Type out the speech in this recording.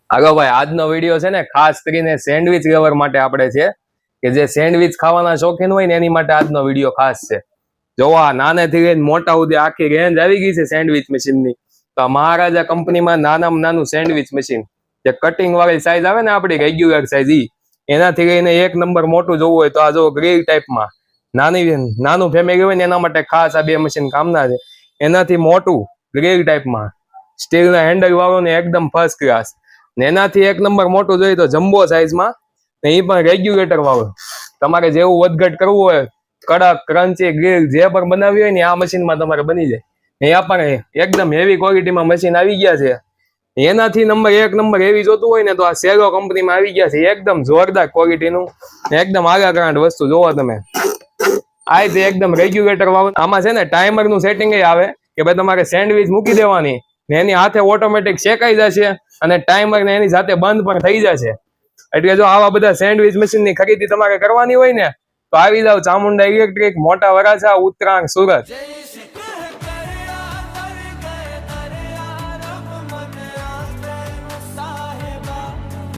આગો ભાઈ, આજનો વિડીયો છે ને ખાસ કરીને સેન્ડવિચ લવર માટે આપણે છે કે જે સેન્ડવિચ ખાવાના શોખીન હોય ને એની માટે આજનો વિડીયો ખાસ છે. જોવા નાનેથી લઈને મોટા સુધી આખી રેન્જ આવી ગઈ છે સેન્ડવિચ મશીનની. તો આ મહારાજા કંપનીમાં નાનામાં નાનું સેન્ડવિચ મશીન, જે કટિંગ વાળી સાઈઝ આવે ને આપણી રેગ્યુલર સાઈઝ, એનાથી લઈને એક નંબર મોટું જોવું હોય તો આ જો ગ્રીલ ટાઈપમાં નાનું ફેમિલી હોય ને એના માટે ખાસ આ બે મશીન કામના છે. એનાથી મોટું ગ્રીલ ટાઈપમાં સ્ટીલના હેન્ડલ વાળું ને એકદમ ફર્સ્ટ ક્લાસ, ને એનાથી એક નંબર મોટું જોઈએ તો જમ્બો સાઈઝમાં, ને એ પણ રેગ્યુલેટર વાળું. તમારે જેવું વધઘટ કરવું હોય, કડક ક્રન્ચી ગ્રીલ જે પણ બનાવી હોય ને આ મશીનમાં તમારે બની જાય. અહીંયા પણ એકદમ હેવી ક્વોલિટીમાં મશીન આવી ગયા છે. એનાથી એક નંબર એવી જોતું હોય ને તો આ સેલો કંપનીમાં આવી ગયા છે. એકદમ જોરદાર ક્વોલિટીનું એકદમ આગળ વસ્તુ જોવો તમે. આ રીતે એકદમ રેગ્યુલેટર વાળું. આમાં છે ને ટાઈમરનું સેટિંગ આવે કે ભાઈ તમારે સેન્ડવિચ મૂકી દેવાની ને એની હાથે ઓટોમેટિક શેકાઈ જશે અને ટાઈમર ને એની સાથે બંધ પણ થઈ જશે. એટલે જો આવા બધા સેન્ડવિચ મશીનની ખરીદી તમારે કરવાની હોય ને તો આવી જાવ ચામુંડા ઇલેક્ટ્રિક, મોટા વરાછા, ઉત્તરાયણ, સુરત.